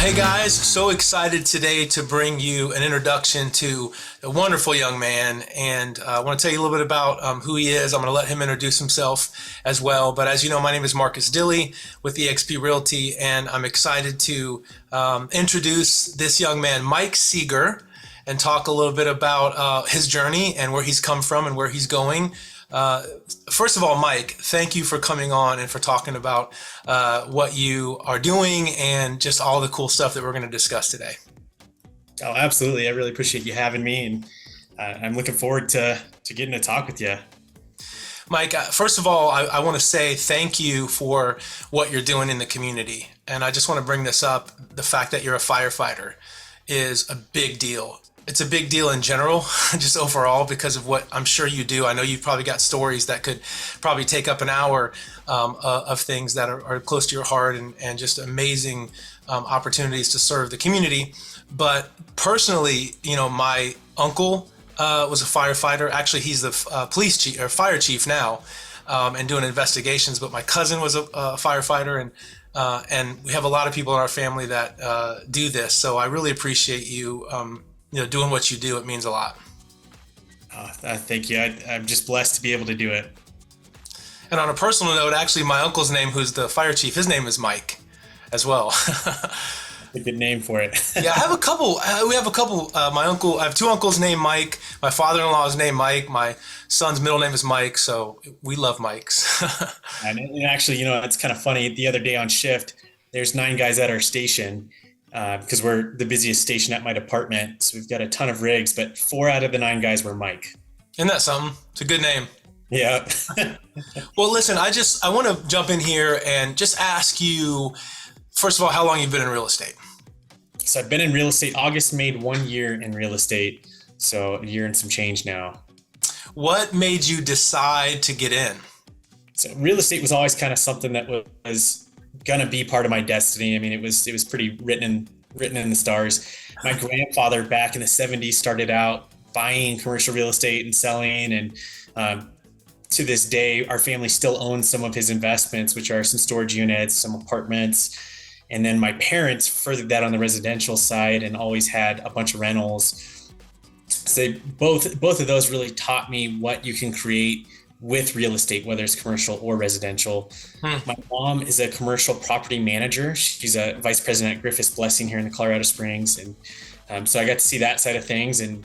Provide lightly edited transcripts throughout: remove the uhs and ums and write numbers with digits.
Hey guys, so excited today to bring you an introduction to a wonderful young man. And I want to tell you a little bit about who he is. I'm going to let him introduce himself as well. But as you know, my name is Marcus Dilly with eXp Realty, and I'm excited to introduce this young man, Mike Seeger, and talk a little bit about his journey and where he's come from and where he's going. First of all, Mike, thank you for coming on and for talking about what you are doing and just all the cool stuff that we're going to discuss today. Oh, absolutely. I really appreciate you having me, and I'm looking forward to getting to talk with you. Mike, first of all, I want to say thank you for what you're doing in the community. And I just want to bring this up. The fact that you're a firefighter is a big deal. It's a big deal in general, just overall, because of what I'm sure you do. I know you've probably got stories that could probably take up an hour of things that are close to your heart and just amazing opportunities to serve the community. But personally, you know, my uncle was a firefighter. Actually, he's the police chief or fire chief now and doing investigations. But my cousin was a firefighter, and we have a lot of people in our family that do this. So I really appreciate you. Doing what you do. It means a lot. Thank you. I'm just blessed to be able to do it. And on a personal note, actually, my uncle's name, who's the fire chief, his name is Mike as well. A good name for it. Yeah, I have a couple. We have a couple. I have two uncles named Mike. My father-in-law is named Mike. My son's middle name is Mike. So we love Mikes. And actually, it's kind of funny. The other day on shift, there's 9 guys at our station. Because we're the busiest station at my department. So we've got a ton of rigs, but 4 out of the 9 guys were Mike. Isn't that something? It's a good name. Yeah. Well, listen, I want to jump in here and just ask you, first of all, how long you've been in real estate? So I've been in real estate. August made 1 year in real estate. So a year and some change now. What made you decide to get in? So real estate was always kind of something that was gonna be part of my destiny. I mean, it was pretty written in the stars. My grandfather back in the 70s started out buying commercial real estate and selling, and to this day, our family still owns some of his investments, which are some storage units, some apartments. And then my parents furthered that on the residential side and always had a bunch of rentals. So both of those really taught me what you can create with real estate, whether it's commercial or residential. My mom is a commercial property manager. She's a vice president at Griffiths Blessing here in the Colorado Springs. And so I got to see that side of things, and,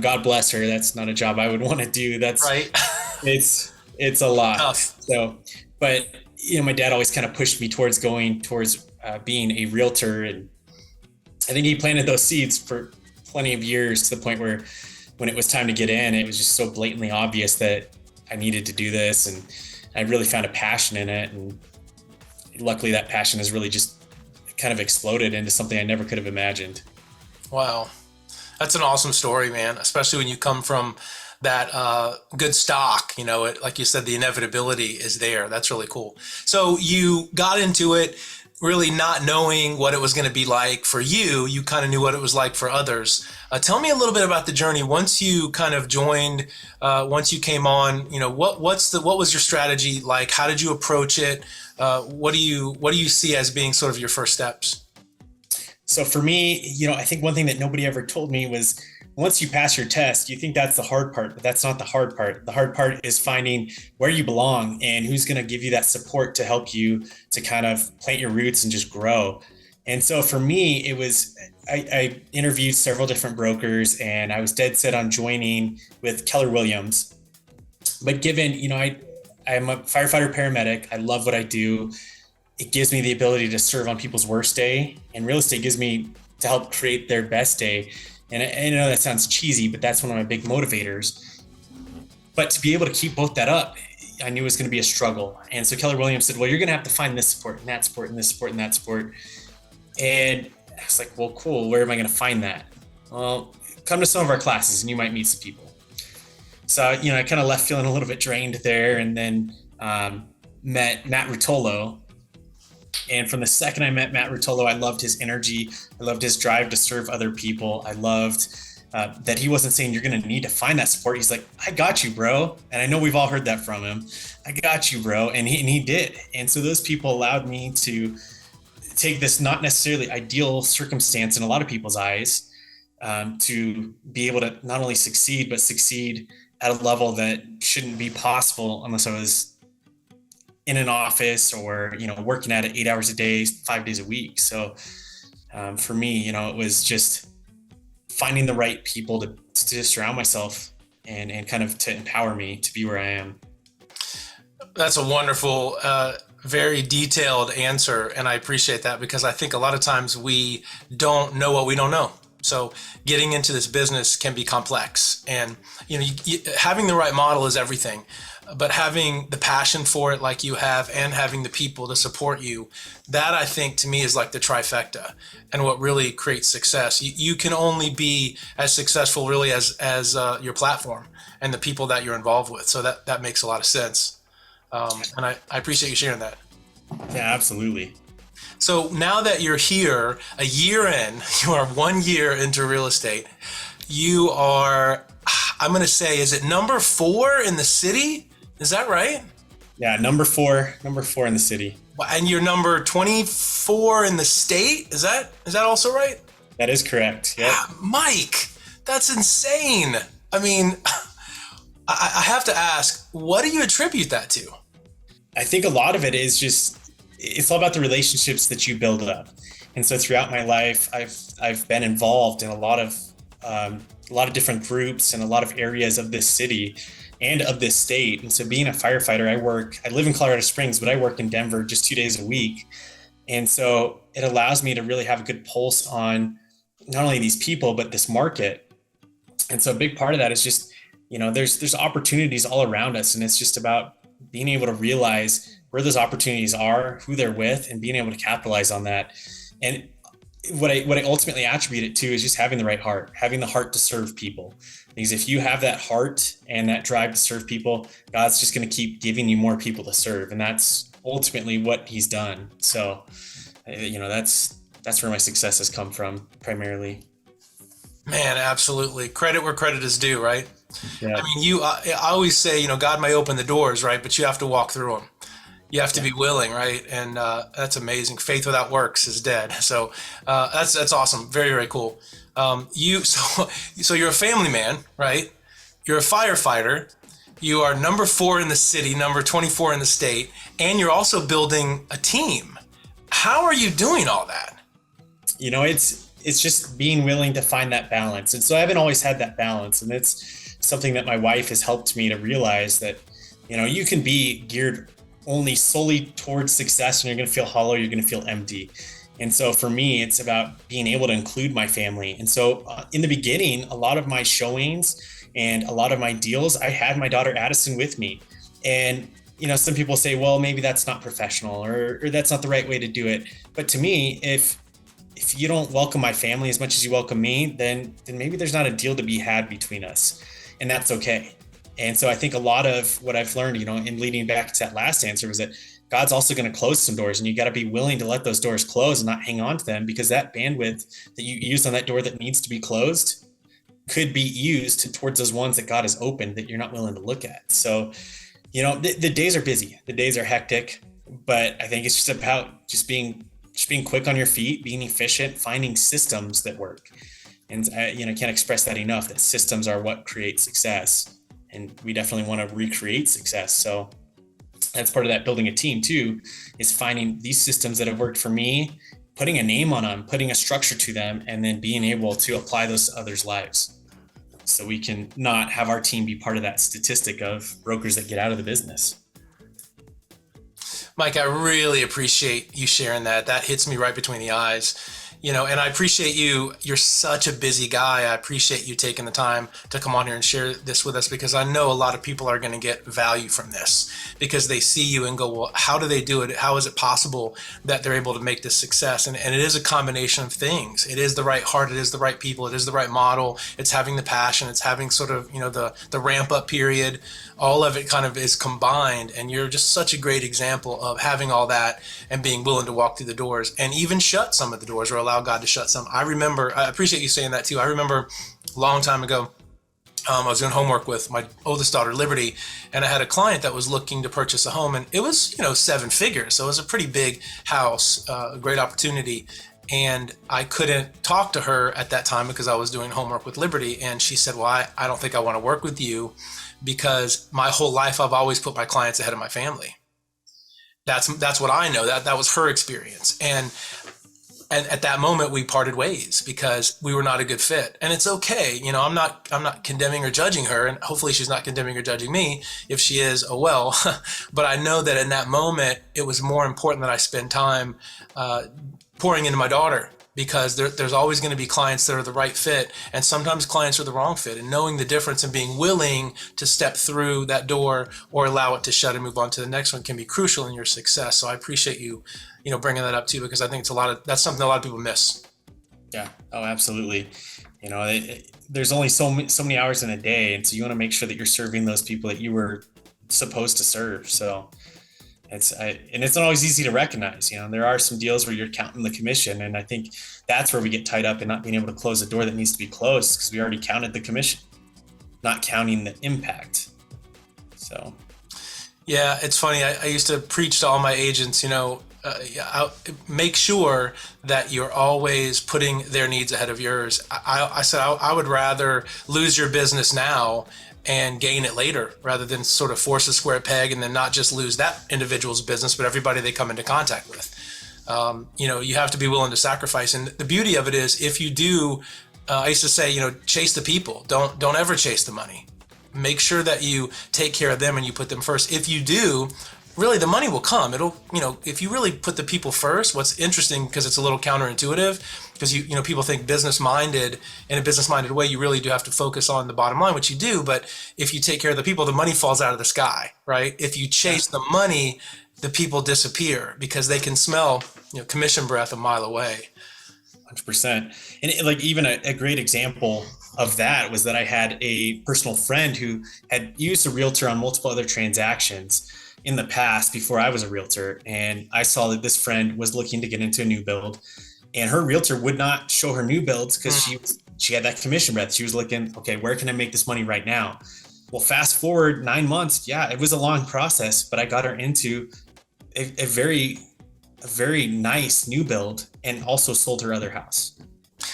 God bless her. That's not a job I would want to do. That's right. It's a lot. Tough. So, but, my dad always kind of pushed me towards going towards being a realtor. And I think he planted those seeds for plenty of years, to the point where when it was time to get in, it was just so blatantly obvious that I needed to do this, and I really found a passion in it. And luckily that passion has really just kind of exploded into something I never could have imagined. Wow. That's an awesome story, man, especially when you come from that good stock. Like you said, the inevitability is there. That's really cool. So you got into it really not knowing what it was going to be like for you. You kind of knew what it was like for others. Tell me a little bit about the journey. Once you kind of joined, once you came on, what was your strategy like? How did you approach it? What do you see as being sort of your first steps? So for me, I think one thing that nobody ever told me was, once you pass your test, you think that's the hard part, but that's not the hard part. The hard part is finding where you belong and who's going to give you that support to help you to kind of plant your roots and just grow. And so for me, it was, I interviewed several different brokers, and I was dead set on joining with Keller Williams. But given, I'm a firefighter paramedic, I love what I do. It gives me the ability to serve on people's worst day, and real estate gives me to help create their best day. And I know that sounds cheesy, but that's one of my big motivators. But to be able to keep both that up, I knew it was going to be a struggle. And so Keller Williams said, well, you're going to have to find this support and that support and this support and that support. And I was like, well, cool. Where am I going to find that? Well, come to some of our classes and you might meet some people. So, I kind of left feeling a little bit drained there, and then met Matt Ruotolo. And from the second I met Matt Ruotolo, I loved his energy. I loved his drive to serve other people. I loved that he wasn't saying you're going to need to find that support. He's like, I got you, bro. And I know we've all heard that from him. I got you, bro. And he did. And so those people allowed me to take this not necessarily ideal circumstance in a lot of people's eyes, to be able to not only succeed, but succeed at a level that shouldn't be possible unless I was in an office or, working at it 8 hours a day, 5 days a week. So for me, it was just finding the right people to surround myself and kind of to empower me to be where I am. That's a wonderful, very detailed answer. And I appreciate that because I think a lot of times we don't know what we don't know. So getting into this business can be complex, and having the right model is everything, but having the passion for it like you have and having the people to support you, that I think to me is like the trifecta and what really creates success. You can only be as successful really as your platform and the people that you're involved with. So that makes a lot of sense. And I appreciate you sharing that. Yeah, absolutely. So now that you're here, a year in, you are 1 year into real estate. You are, I'm going to say, is it number 4 in the city? Is that right? Yeah, number four in the city. And you're number 24 in the state? Is that also right? That is correct. Yeah. Mike, that's insane. I mean, I have to ask, what do you attribute that to? I think a lot of it is just, it's all about the relationships that you build up. And so throughout my life, I've been involved in a lot of different groups and a lot of areas of this city and of this state. And so being a firefighter, I live in Colorado Springs, but I work in Denver just 2 days a week. And so it allows me to really have a good pulse on not only these people, but this market. And so a big part of that is just, there's opportunities all around us. And it's just about being able to realize where those opportunities are, who they're with, and being able to capitalize on that. And what I ultimately attribute it to is just having the right heart, having the heart to serve people. Because if you have that heart and that drive to serve people, God's just going to keep giving you more people to serve. And that's ultimately what he's done. So, that's where my success has come from primarily. Man, absolutely. Credit where credit is due, right? Yeah. I mean, I always say, God may open the doors, right? But you have to walk through them. You have to be willing, right? And that's amazing. Faith without works is dead. So that's awesome. Very, very cool. So you're a family man, right? You're a firefighter. You are number 4 in the city, number 24 in the state, and you're also building a team. How are you doing all that? It's just being willing to find that balance. And so I haven't always had that balance. And it's something that my wife has helped me to realize that, you can be geared only solely towards success and you're going to feel hollow, you're going to feel empty. And so for me, it's about being able to include my family. And so in the beginning, a lot of my showings and a lot of my deals, I had my daughter Addison with me. And, some people say, well, maybe that's not professional or that's not the right way to do it. But to me, if you don't welcome my family as much as you welcome me, then maybe there's not a deal to be had between us. And that's okay. And so I think a lot of what I've learned, in leading back to that last answer was that God's also going to close some doors, and you got to be willing to let those doors close and not hang on to them, because that bandwidth that you use on that door that needs to be closed could be used towards those ones that God has opened that you're not willing to look at. So, the days are busy, the days are hectic, but I think it's just about just being quick on your feet, being efficient, finding systems that work. And I can't express that enough, that systems are what create success. And we definitely want to recreate success. So that's part of that building a team too, is finding these systems that have worked for me, putting a name on them, putting a structure to them, and then being able to apply those to others' lives. So we can not have our team be part of that statistic of brokers that get out of the business. Mike, I really appreciate you sharing that. That hits me right between the eyes. And I appreciate you. You're such a busy guy. I appreciate you taking the time to come on here and share this with us, because I know a lot of people are going to get value from this because they see you and go, well, how do they do it? How is it possible that they're able to make this success? And it is a combination of things. It is the right heart. It is the right people. It is the right model. It's having the passion. It's having sort of, the ramp up period. All of it kind of is combined. And you're just such a great example of having all that and being willing to walk through the doors and even shut some of the doors or allow God to shut some. I appreciate you saying that too. I remember a long time ago, I was doing homework with my oldest daughter, Liberty, and I had a client that was looking to purchase a home, and it was, seven figures. So it was a pretty big house, a great opportunity. And I couldn't talk to her at that time because I was doing homework with Liberty. And she said, well, I don't think I want to work with you because my whole life I've always put my clients ahead of my family. That's what I know. That was her experience. And at that moment we parted ways because we were not a good fit, and it's okay. I'm not condemning or judging her, and hopefully she's not condemning or judging me. If she is, oh well. But I know that in that moment it was more important that I spend time pouring into my daughter, because there's always going to be clients that are the right fit, and sometimes clients are the wrong fit, and knowing the difference and being willing to step through that door or allow it to shut and move on to the next one can be crucial in your success. So I appreciate you bringing that up too, because I think that's something a lot of people miss. Yeah. Oh, absolutely. There's only so many hours in a day, and so you want to make sure that you're serving those people that you were supposed to serve. So and it's not always easy to recognize. There are some deals where you're counting the commission, and I think that's where we get tied up in not being able to close the door that needs to be closed, because we already counted the commission, not counting the impact. So yeah, it's funny. I used to preach to all my agents, make sure that you're always putting their needs ahead of yours. I said I would rather lose your business now and gain it later, rather than sort of force a square peg and then not just lose that individual's business, but everybody they come into contact with. You have to be willing to sacrifice. And the beauty of it is, if you do, I used to say, chase the people. Don't ever chase the money. Make sure that you take care of them and you put them first. If you do, really the money will come. It'll, if you really put the people first. What's interesting, because it's a little counterintuitive, because people think business minded, in a business minded way, you really do have to focus on the bottom line, which you do. But if you take care of the people, the money falls out of the sky, right? If you chase the money, the people disappear because they can smell, commission breath a mile away. 100%. And like, even a great example of that was that I had a personal friend who had used a realtor on multiple other transactions in the past before I was a realtor. And I saw that this friend was looking to get into a new build, and her realtor would not show her new builds because she had that commission breath. She was looking, okay, where can I make this money right now? Well, fast forward 9 months. Yeah, it was a long process, but I got her into a very nice new build, and also sold her other house.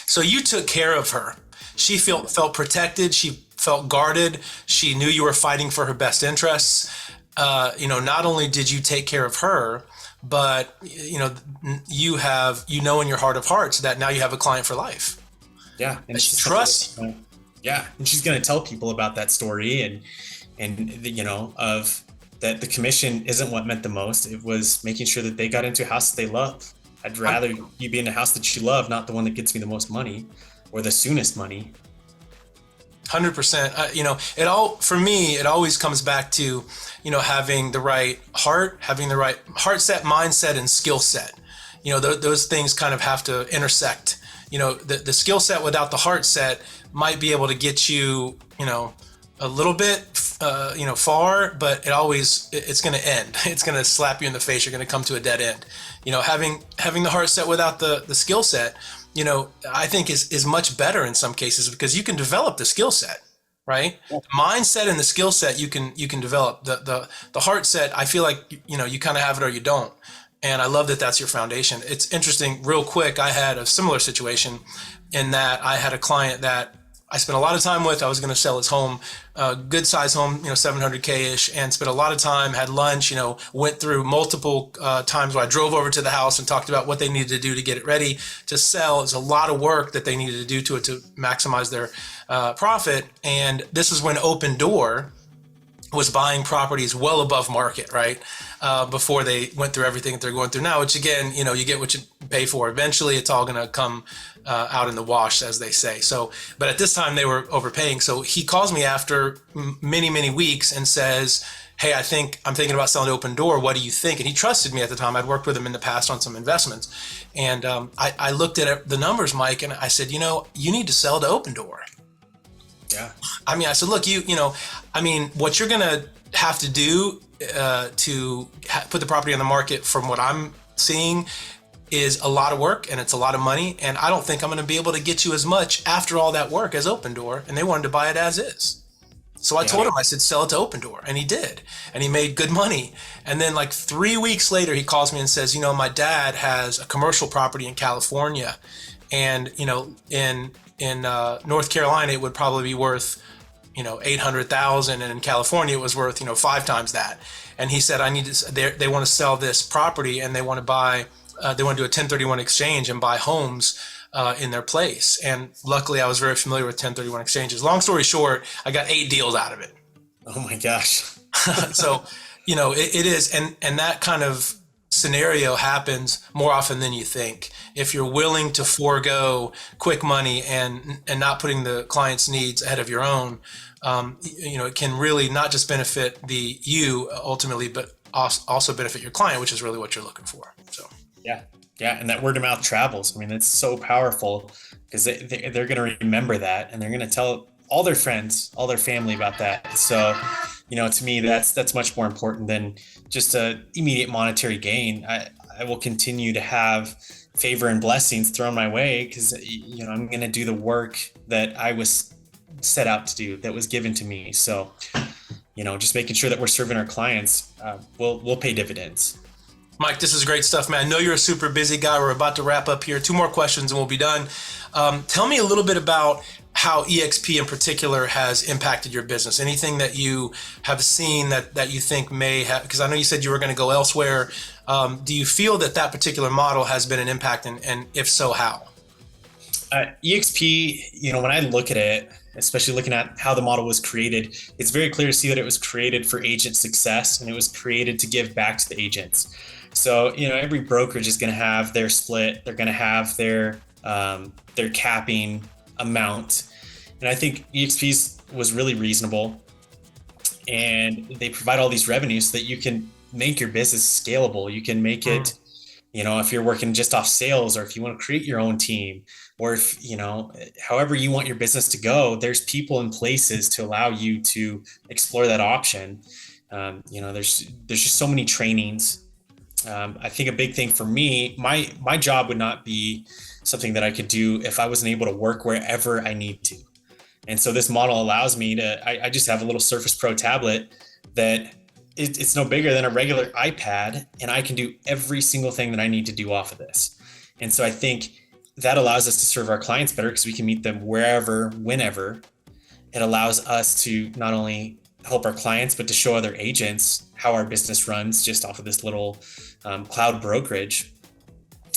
So you took care of her. She felt protected. She felt guarded. She knew you were fighting for her best interests. Not only did you take care of her, but you have, in your heart of hearts, that now you have a client for life. Yeah, and she trusts you. Yeah, and she's going to tell people about that story, and of that the commission isn't what meant the most. It was making sure that they got into a house that they love. I'd rather you be in a house that you love, not the one that gets me the most money or the soonest money. 100%. For me, it always comes back to, having the right heart, having the right heart set, mindset, and skill set. Those things kind of have to intersect. The skill set without the heart set might be able to get you, a little bit, far, but it's going to end. It's going to slap you in the face. You're going to come to a dead end. Having the heart set without the skill set, I think is much better in some cases, because you can develop the skill set, right? Yeah. The mindset and the skill set you can develop. The heart set, I feel like, you kind of have it or you don't. And I love that that's your foundation. It's interesting, real quick, I had a similar situation in that I had a client that I spent a lot of time with. I was going to sell his home, good size home, 700K-ish, and spent a lot of time, had lunch, went through multiple times where I drove over to the house and talked about what they needed to do to get it ready to sell. It's a lot of work that they needed to do to it to maximize their profit. And this is when Opendoor was buying properties well above market, right? Before they went through everything that they're going through now, which again, you get what you pay for. Eventually it's all going to come out in the wash, as they say. So, but at this time they were overpaying. So he calls me after many, many weeks and says, hey, I'm thinking about selling to Opendoor. What do you think? And he trusted me at the time. I'd worked with him in the past on some investments. And I looked at the numbers, Mike, and I said, you need to sell to Opendoor. Yeah. I said, look, what you're going to have to do to put the property on the market, from what I'm seeing, is a lot of work and it's a lot of money. And I don't think I'm going to be able to get you as much after all that work as Open Door. And they wanted to buy it as is. So I told him, I said, sell it to Open Door. And he did. And he made good money. And then like 3 weeks later, he calls me and says, my dad has a commercial property in California. And, in North Carolina, it would probably be worth, 800,000. And in California, it was worth, 5 times that. And he said, they want to sell this property and they want to buy, they want to do a 1031 exchange and buy homes in their place. And luckily, I was very familiar with 1031 exchanges. Long story short, I got 8 deals out of it. Oh my gosh. So, it is. And that kind of scenario happens more often than you think. If you're willing to forego quick money and not putting the client's needs ahead of your own, it can really not just benefit you ultimately, but also benefit your client, which is really what you're looking for. So. Yeah. And that word of mouth travels. I mean, it's so powerful because they're going to remember that and they're going to tell all their friends, all their family about that. So, to me, that's much more important than just a immediate monetary gain. I will continue to have favor and blessings thrown my way because, I'm going to do the work that I was set out to do, that was given to me. So, just making sure that we're serving our clients, will pay dividends. Mike, this is great stuff, man. I know you're a super busy guy. We're about to wrap up here. 2 more questions and we'll be done. Tell me a little bit about how EXP in particular has impacted your business. Anything that you have seen that you think may have, because I know you said you were going to go elsewhere. Do you feel that particular model has been an impact, and if so, how? EXP, when I look at it, especially looking at how the model was created, it's very clear to see that it was created for agent success and it was created to give back to the agents. So, every brokerage is going to have their split. They're going to have their capping amount. And I think EXP's was really reasonable, and they provide all these revenues so that you can make your business scalable. You can make it, if you're working just off sales, or if you want to create your own team, or if, however you want your business to go, there's people and places to allow you to explore that option. There's just so many trainings. I think a big thing for me, my job would not be something that I could do if I wasn't able to work wherever I need to. And so this model allows me to, I just have a little Surface Pro tablet that it's no bigger than a regular iPad, and I can do every single thing that I need to do off of this. And so I think that allows us to serve our clients better because we can meet them wherever, whenever. It allows us to not only help our clients, but to show other agents how our business runs just off of this little cloud brokerage.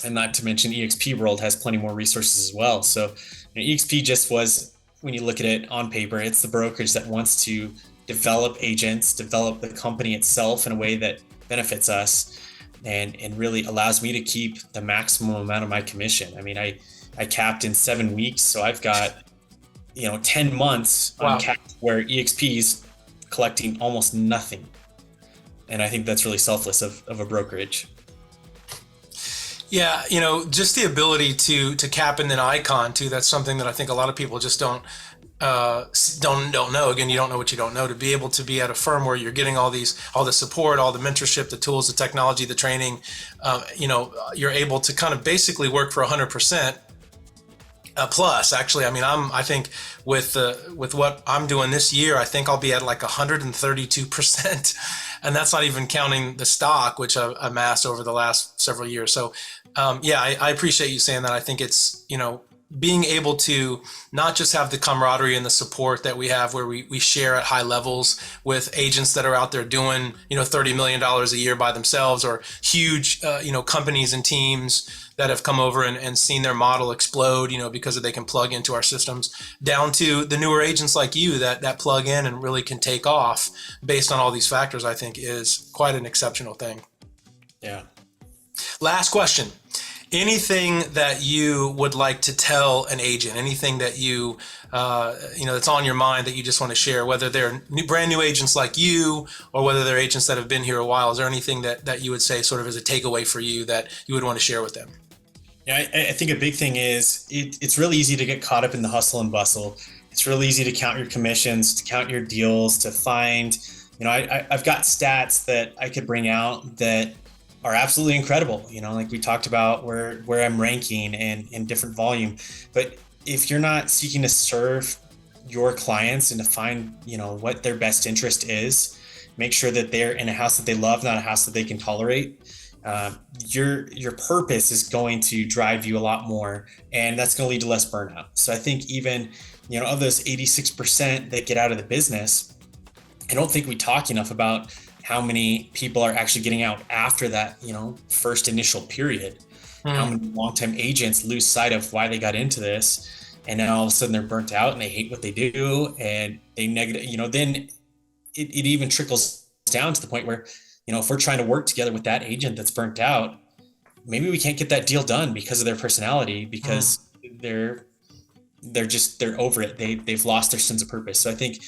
And not to mention EXP World has plenty more resources as well. So EXP just was, when you look at it on paper, it's the brokerage that wants to develop agents, develop the company itself in a way that benefits us and really allows me to keep the maximum amount of my commission. I mean, I capped in 7 weeks, so I've got 10 months on cap where EXP's collecting almost nothing. And I think that's really selfless of a brokerage. Yeah, just the ability to cap in an icon too. That's something that I think a lot of people just don't know. Again, you don't know what you don't know. To be able to be at a firm where you're getting all the support, all the mentorship, the tools, the technology, the training, you're able to kind of basically work for 100%. Plus, actually, I mean, I think with what I'm doing this year, I think I'll be at like 132%, and that's not even counting the stock, which I've amassed over the last several years. So, I appreciate you saying that. I think it's being able to not just have the camaraderie and the support that we have where we share at high levels with agents that are out there doing, $30 million a year by themselves, or huge, companies and teams that have come over and seen their model explode, because they can plug into our systems, down to the newer agents like you that plug in and really can take off based on all these factors, I think is quite an exceptional thing. Yeah. Last question. Anything that you would like to tell an agent, anything that you, that's on your mind that you just want to share, whether they're brand new agents like you or whether they're agents that have been here a while, is there anything that you would say sort of as a takeaway for you that you would want to share with them? Yeah, I think a big thing is it's really easy to get caught up in the hustle and bustle. It's really easy to count your commissions, to count your deals, to find, I've got stats that I could bring out that are absolutely incredible. Like we talked about where I'm ranking and in different volume. But if you're not seeking to serve your clients and to find, what their best interest is, make sure that they're in a house that they love, not a house that they can tolerate. Your purpose is going to drive you a lot more, and that's going to lead to less burnout. So I think even, of those 86% that get out of the business, I don't think we talk enough about how many people are actually getting out after that, first initial period. How Mm, many longtime agents lose sight of why they got into this, and then all of a sudden they're burnt out and they hate what they do, and they negative, then it even trickles down to the point where, if we're trying to work together with that agent that's burnt out, maybe we can't get that deal done because of their personality, mm. because they're they're over it. They've lost their sense of purpose. So I think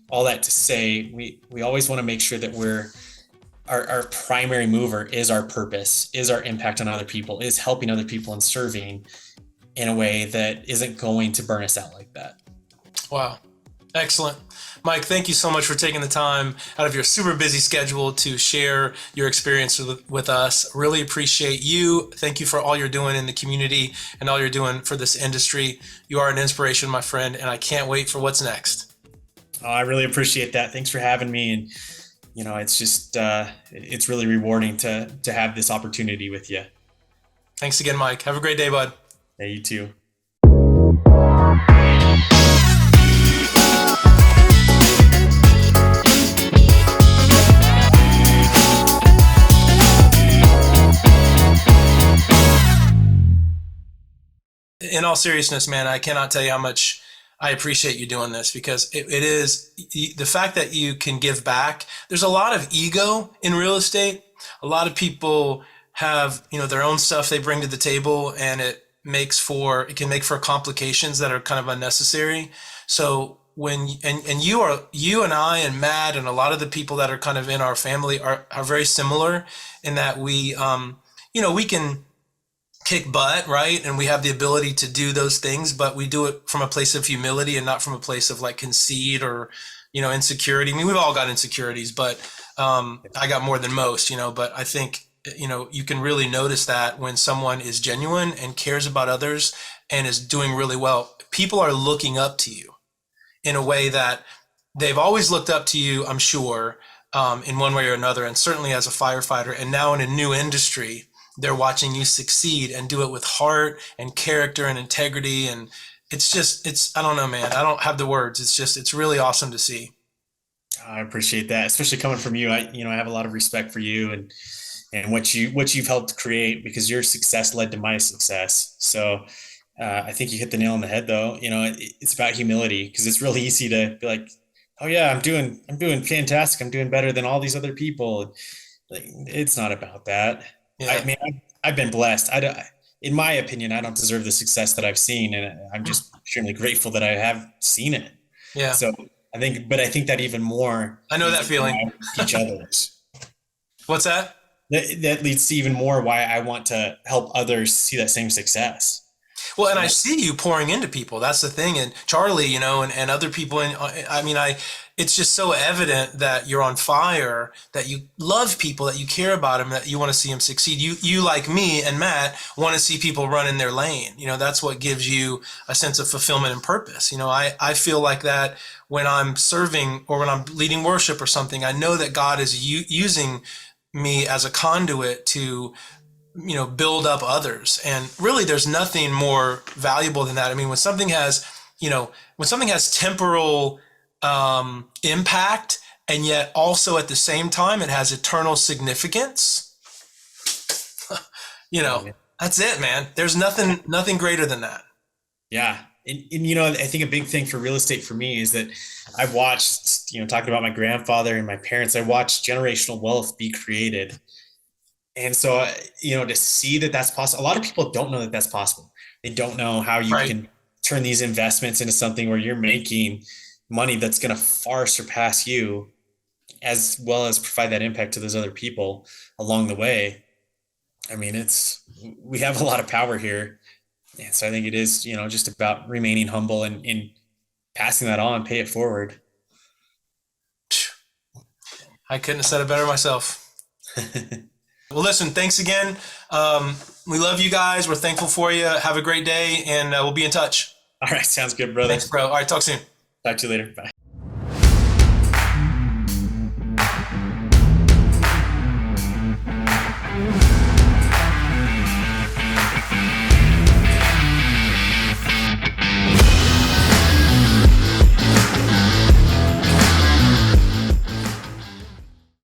all that to say, we always want to make sure that our primary mover is our purpose, is our impact on other people, is helping other people and serving in a way that isn't going to burn us out like that. Wow. Excellent. Mike, thank you so much for taking the time out of your super busy schedule to share your experience with us. Really appreciate you. Thank you for all you're doing in the community and all you're doing for this industry. You are an inspiration, my friend, and I can't wait for what's next. Oh, I really appreciate that. Thanks for having me. And it's just it's really rewarding to have this opportunity with you. Thanks again, Mike. Have a great day, bud. Yeah, you too. In all seriousness, man, I cannot tell you how much I appreciate you doing this, because it is the fact that you can give back. There's a lot of ego in real estate. A lot of people have, their own stuff they bring to the table, and it can make for complications that are kind of unnecessary. So and you and I and Matt and a lot of the people that are kind of in our family are very similar in that we can kick butt, right? And we have the ability to do those things, but we do it from a place of humility and not from a place of like conceit or, insecurity. I mean, we've all got insecurities, but I got more than most, but I think, you can really notice that when someone is genuine and cares about others and is doing really well, people are looking up to you in a way that they've always looked up to you, I'm sure, in one way or another, and certainly as a firefighter. And now in a new industry, they're watching you succeed and do it with heart and character and integrity. And I don't know, man. I don't have the words. It's really awesome to see. I appreciate that, especially coming from you. I have a lot of respect for you and what you've helped create, because your success led to my success. So I think you hit the nail on the head, though. It's about humility, because it's really easy to be like, oh yeah, I'm doing fantastic. I'm doing better than all these other people. Like, it's not about that. I Yeah. mean, I've been blessed. In my opinion, I don't deserve the success that I've seen, and I'm Mm. just extremely grateful that I have seen it. Yeah. So I think that even more I know leads that to why feeling. I teach others. What's that? That leads to even more why I want to help others see that same success. Well, and So I see you pouring into people. That's the thing. And Charlie, and other people. And I mean, it's just so evident that you're on fire, that you love people, that you care about them, that you want to see them succeed. You like me and Matt want to see people run in their lane. That's what gives you a sense of fulfillment and purpose. I feel like that when I'm serving or when I'm leading worship or something. I know that God is using me as a conduit to build up others. And really there's nothing more valuable than that. I mean, when something has temporal impact, and yet also at the same time it has eternal significance, you know yeah, that's it, man. There's nothing greater than that. yeah. And I think a big thing for real estate for me is that I've watched, talking about my grandfather and my parents, I watched generational wealth be created. And so, to see that that's possible, a lot of people don't know that that's possible. They don't know how you Right. can turn these investments into something where you're making money that's going to far surpass you, as well as provide that impact to those other people along the way. I mean, we have a lot of power here. And so I think it is, just about remaining humble and passing that on, pay it forward. I couldn't have said it better myself. Well, listen, thanks again. We love you guys. We're thankful for you. Have a great day, and we'll be in touch. All right. Sounds good, brother. Thanks, bro. All right, talk soon. Talk to you later. Bye.